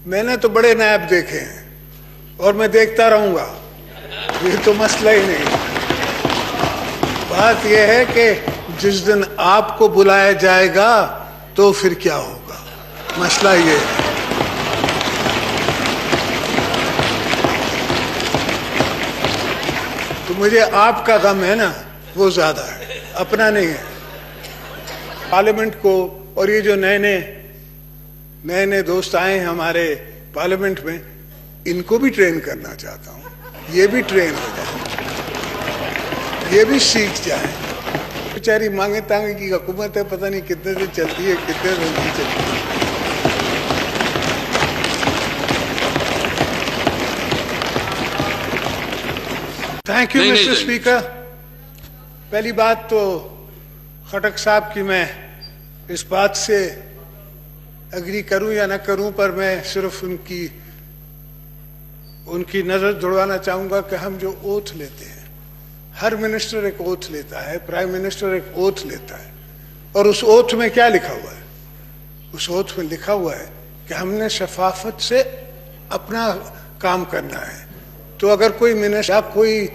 میں نے تو بڑے نائب دیکھے ہیں اور میں دیکھتا رہوں گا، یہ تو مسئلہ ہی نہیں۔ بات یہ ہے کہ جس دن آپ کو بلایا جائے گا تو پھر کیا ہوگا، مسئلہ یہ ہے۔ تو مجھے آپ کا غم ہے نا، وہ زیادہ ہے، اپنا نہیں ہے۔ پارلیمنٹ کو، اور یہ جو نئے دوست آئے ہیں ہمارے پارلیمنٹ میں، ان کو بھی ٹرین کرنا چاہتا ہوں، یہ بھی ٹرین ہو جائے، یہ بھی سیکھ جائیں۔ بیچاری مانگے تانگے کی حکومت ہے، پتہ نہیں کتنے دن چلتی ہے، کتنے دن نہیں چلتی ہے۔ Thank you mister speaker. پہلی بات تو خٹک صاحب کی میں اس بات سے اگری کروں یا نہ کروں، پر میں صرف ان کی نظر دوڑوانا چاہوں گا کہ ہم جو اوتھ لیتے ہیں، ہر منسٹر ایک اوتھ لیتا ہے، پرائم منسٹر ایک اوتھ لیتا ہے، اور اس اوتھ میں کیا لکھا ہوا ہے؟ اس اوتھ میں لکھا ہوا ہے کہ ہم نے شفافت سے اپنا کام کرنا ہے۔ تو اگر کوئی منسٹر یا کوئی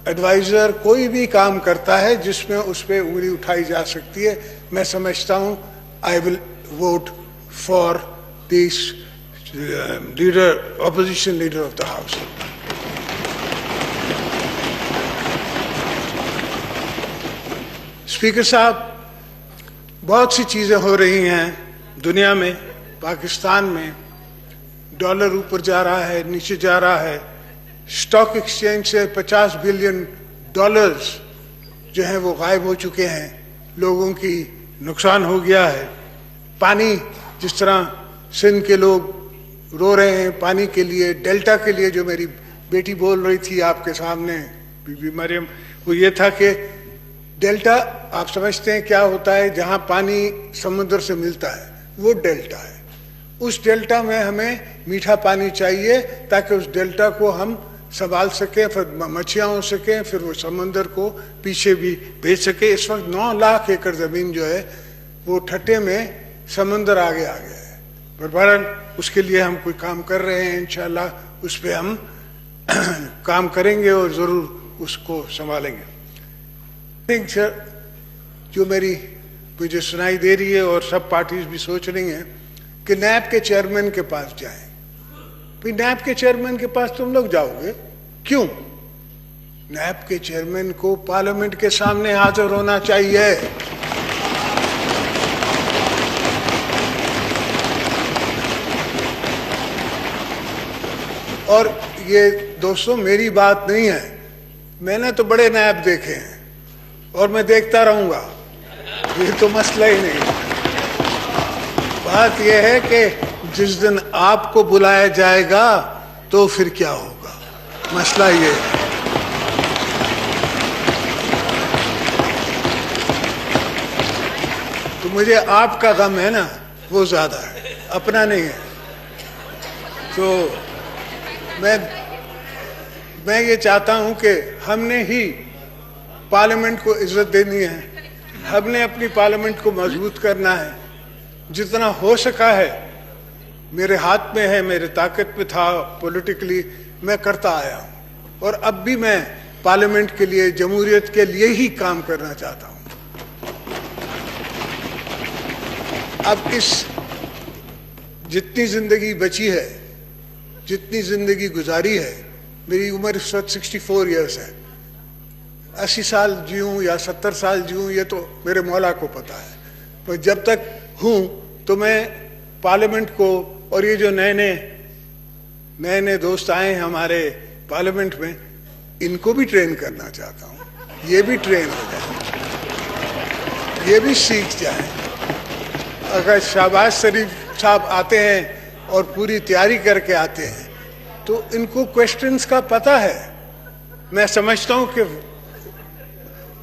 ایڈوائزر کوئی بھی کام کرتا ہے جس میں اس پہ انگلی اٹھائی جا سکتی ہے، میں سمجھتا ہوں I will vote for this leader, opposition leader of the house. Speaker صاحب، بہت سی چیزیں ہو رہی ہیں دنیا میں، پاکستان میں ڈالر اوپر جا رہا ہے، نیچے جا رہا ہے، اسٹاک ایکسچینج سے $50 بلین جو ہیں وہ غائب ہو چکے ہیں، لوگوں کی نقصان ہو گیا ہے۔ پانی، جس طرح سندھ کے لوگ رو رہے ہیں پانی کے لیے، ڈیلٹا کے لیے، جو میری بیٹی بول رہی تھی آپ کے سامنے، بی بی مریم، وہ یہ تھا کہ ڈیلٹا آپ سمجھتے ہیں کیا ہوتا ہے؟ جہاں پانی سمندر سے ملتا ہے وہ ڈیلٹا ہے۔ اس ڈیلٹا میں ہمیں میٹھا پانی چاہیے تاکہ اس ڈیلٹا کو ہم سنبھال سکیں، پھر مچھیاں ہو سکیں، پھر وہ سمندر کو پیچھے بھی بھیج سکے۔ اس وقت 9 لاکھ ایکڑ زمین جو ہے وہ ٹھٹے میں سمندر آگے آ گیا ہے۔ بہرحال اس کے لیے ہم کوئی کام کر رہے ہیں، انشاءاللہ اس پہ ہم کام کریں گے اور ضرور اس کو سنبھالیں گے۔ سر، جو مجھے سنائی دے رہی ہے اور سب پارٹیز بھی سوچ رہی ہیں کہ نیب کے چیئرمین کے پاس جائیں۔ پھر نیب کے چیئرمین کے پاس تم لوگ جاؤ گے، کیوں؟ نیب کے چیئرمین کو پارلیمنٹ کے سامنے حاضر ہونا چاہیے۔ اور یہ دوستوں میری بات نہیں ہے، میں نے تو بڑے نیب دیکھے ہیں اور میں دیکھتا رہوں گا، یہ تو مسئلہ ہی نہیں۔ بات یہ ہے کہ جس دن آپ کو بلایا جائے گا تو پھر کیا ہوگا، مسئلہ یہ ہے۔ تو مجھے آپ کا غم ہے نا، وہ زیادہ ہے، اپنا نہیں ہے۔ تو میں یہ چاہتا ہوں کہ ہم نے ہی پارلیمنٹ کو عزت دینی ہے، ہم نے اپنی پارلیمنٹ کو مضبوط کرنا ہے۔ جتنا ہو سکا ہے میرے ہاتھ میں ہے، میرے طاقت میں تھا پولیٹیکلی، میں کرتا آیا ہوں، اور اب بھی میں پارلیمنٹ کے لیے، جمہوریت کے لیے ہی کام کرنا چاہتا ہوں۔ اب جتنی زندگی بچی ہے، جتنی زندگی گزاری ہے، میری عمر اس وقت 64 ایئرس ہے، 80 سال جیوں یا 70 سال جیوں یہ تو میرے مولا کو پتا ہے، پر جب تک ہوں تو میں پارلیمنٹ کو، اور یہ جو نئے دوست آئے ہیں ہمارے پارلیمنٹ میں، ان کو بھی ٹرین کرنا چاہتا ہوں، یہ بھی ٹرین ہو جائے، یہ بھی سیکھ جائیں۔ اگر شہباز شریف صاحب آتے ہیں اور پوری تیاری کر کے آتے ہیں تو ان کو کویسچنز کا پتہ ہے۔ میں سمجھتا ہوں کہ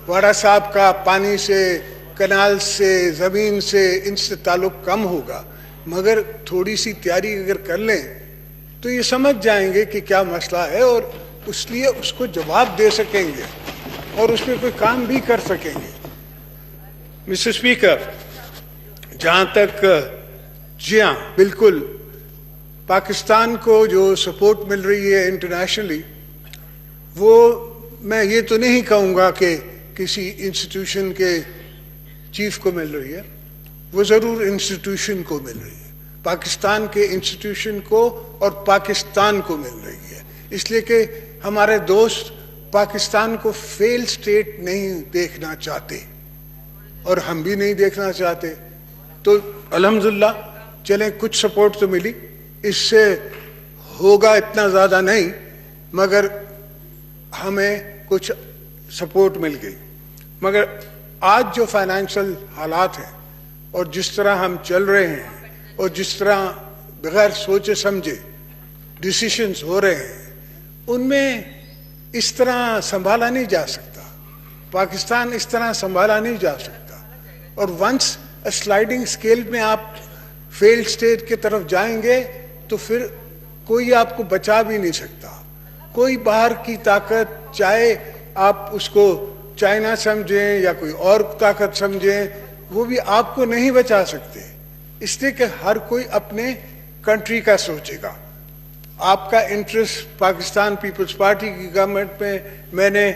واڑا صاحب کا پانی سے، کنال سے، زمین سے، ان سے تعلق کم ہوگا، مگر تھوڑی سی تیاری اگر کر لیں تو یہ سمجھ جائیں گے کہ کیا مسئلہ ہے، اور اس لیے اس کو جواب دے سکیں گے اور اس پہ کوئی کام بھی کر سکیں گے۔ مسٹر اسپیکر، جہاں تک جی ہاں بالکل پاکستان کو جو سپورٹ مل رہی ہے انٹرنیشنلی، وہ میں یہ تو نہیں کہوں گا کہ کسی انسٹیٹیوشن کے چیف کو مل رہی ہے، وہ ضرور انسٹیٹیوشن کو مل رہی ہے، پاکستان کے انسٹیٹیوشن کو اور پاکستان کو مل رہی ہے، اس لیے کہ ہمارے دوست پاکستان کو فیل سٹیٹ نہیں دیکھنا چاہتے اور ہم بھی نہیں دیکھنا چاہتے. تو الحمدللہ چلیں کچھ سپورٹ تو ملی، اس سے ہوگا اتنا زیادہ نہیں، مگر ہمیں کچھ سپورٹ مل گئی. مگر آج جو فائنینشل حالات ہیں اور جس طرح ہم چل رہے ہیں اور جس طرح بغیر سوچے سمجھے ڈیسیشنز ہو رہے ہیں، ان میں اس طرح سنبھالا نہیں جا سکتا، پاکستان اس طرح سنبھالا نہیں جا سکتا. اور ونس سلائڈنگ اسکیل میں آپ فیلڈ اسٹیٹ کی طرف جائیں گے تو پھر کوئی آپ کو بچا بھی نہیں سکتا. کوئی باہر کی طاقت، چاہے آپ اس کو چائنا سمجھیں یا کوئی اور طاقت سمجھیں، وہ بھی آپ کو نہیں بچا سکتے، اس لیے کہ ہر کوئی اپنے کنٹری کا سوچے گا. آپ کا انٹرسٹ پاکستان پیپلز پارٹی کی گورنمنٹ میں نے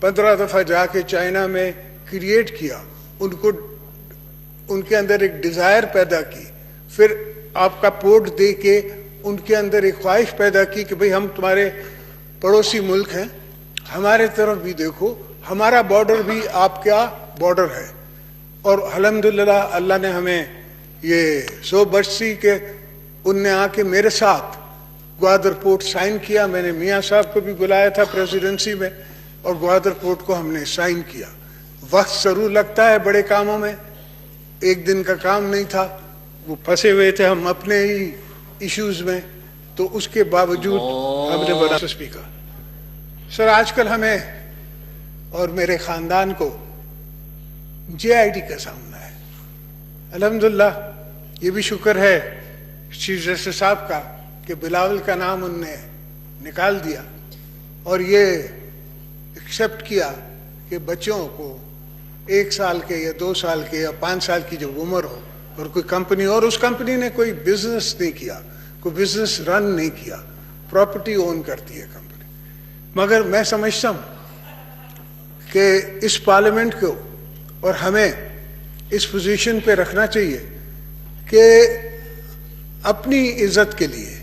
15 دفعہ جا کے چائنا میں کریٹ کیا، ان کے اندر ایک ڈیزائر پیدا کی، پھر آپ کا پورٹ دے کے ان کے اندر ایک خواہش پیدا کی کہ بھئی ہم تمہارے پڑوسی ملک ہیں، ہمارے طرف بھی دیکھو، ہمارا بارڈر بھی آپ کا بارڈر ہے. اور الحمدللہ اللہ نے ہمیں یہ 100 برسی کے ان نے آ کے میرے ساتھ گوادر پورٹ سائن کیا. میں نے میاں صاحب کو بھی بلایا تھا پریزیڈنسی میں، اور گوادر پورٹ کو ہم نے سائن کیا. وقت ضرور لگتا ہے بڑے کاموں میں، ایک دن کا کام نہیں تھا، وہ پھنسے ہوئے تھے ہم اپنے ہی ایشوز میں، تو اس کے باوجود ہم نے بنا. اسپیکر سر، آج کل ہمیں اور میرے خاندان کو جے آئی ٹی کا سامنا ہے. الحمدللہ یہ بھی شکر ہے چیف جسٹس صاحب کا کہ بلاول کا نام ان نے نکال دیا اور یہ ایکسیپٹ کیا کہ بچوں کو 1 سال کے یا 2 سال کے یا 5 سال کی جب عمر ہو اور کوئی کمپنی، اور اس کمپنی نے کوئی بزنس نہیں کیا، کوئی بزنس رن نہیں کیا، پراپرٹی اون کرتی ہے کمپنی. مگر میں سمجھتا ہوں کہ اس پارلیمنٹ کو اور ہمیں اس پوزیشن پہ رکھنا چاہیے کہ اپنی عزت کے لیے،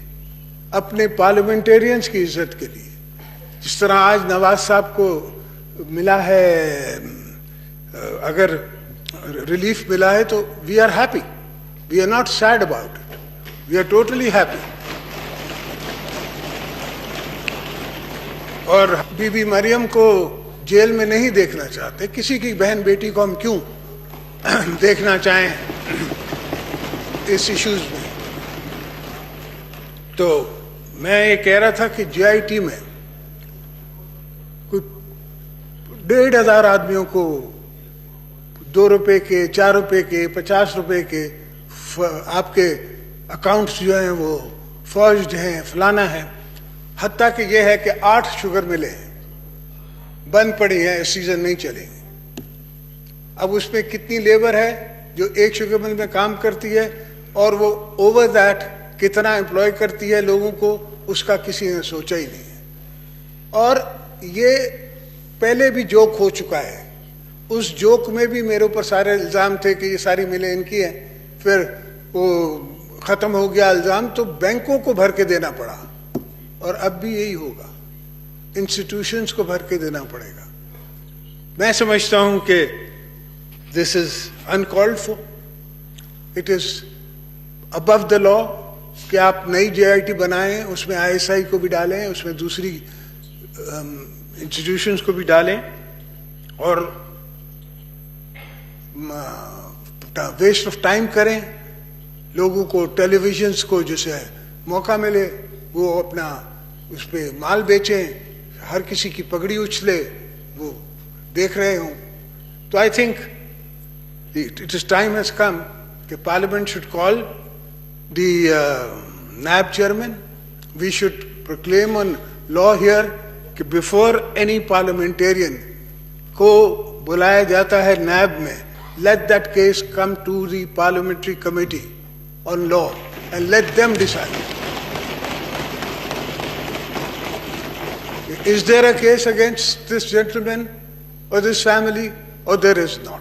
اپنے پارلیمنٹیرینز کی عزت کے لیے، جس طرح آج نواز صاحب کو ملا ہے، اگر ریلیف ملا ہے تو we are happy, we are not sad about it, we are totally happy. اور بی بی مریم کو جیل میں نہیں دیکھنا چاہتے، کسی کی بہن بیٹی کو ہم کیوں دیکھنا چاہیں اس ایشوز میں. تو میں یہ کہہ رہا تھا کہ جے آئی ٹی میں کوئی 1,500 آدمیوں کو 2 روپے کے، 4 روپے کے، 50 روپے کے آپ کے اکاؤنٹس جو ہیں وہ فوجڈ ہیں، فلانا ہے. حتیٰ کہ یہ ہے کہ 8 شوگر ملیں ہیں، بند پڑی ہیں، اس سیزن نہیں چلیں گے. اب اس میں کتنی لیبر ہے جو ایک شوگر مل میں کام کرتی ہے، اور وہ اوور دیٹ کتنا امپلائی کرتی ہے لوگوں کو، اس کا کسی نے سوچا ہی نہیں ہے. اور یہ پہلے بھی جوک ہو چکا ہے، اس جوک میں بھی میرے اوپر سارے الزام تھے کہ یہ ساری ملیں ان کی ہیں، پھر وہ ختم ہو گیا الزام تو بینکوں کو بھر کے دینا پڑا، اور اب بھی یہی ہوگا، انسٹیٹیوشنز کو بھر کے دینا پڑے گا. میں سمجھتا ہوں کہ دس از انکالڈ فور، اٹ از ابو دا لا کہ آپ نئی جے آئی ٹی بنائیں، اس میں آئی ایس آئی کو بھی ڈالیں، اس میں دوسری انسٹیٹیوشنز کو بھی ڈالیں، اور ویسٹ آف ٹائم کریں. لوگوں کو ٹیلی ویژنس کو جسے موقع ملے وہ اپنا اس پہ مال بیچیں، ہر کسی کی پگڑی اچھلے وہ دیکھ رہے ہوں. تو I think it is time has come کہ parliament should call the NAB chairman. We should proclaim on law here کہ بفور اینی پارلیمنٹیرین کو بلایا جاتا ہے نیب میں، let that case come to the parliamentary committee on law and let them decide. Is there a case against this gentleman or this family, or there is not?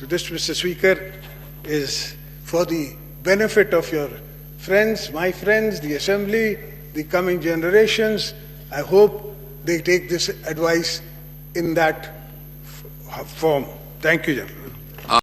So this, Mr. Speaker, is for the benefit of your friends, my friends, the Assembly, the coming generations. I hope they take this advice in that form. Thank you, gentlemen.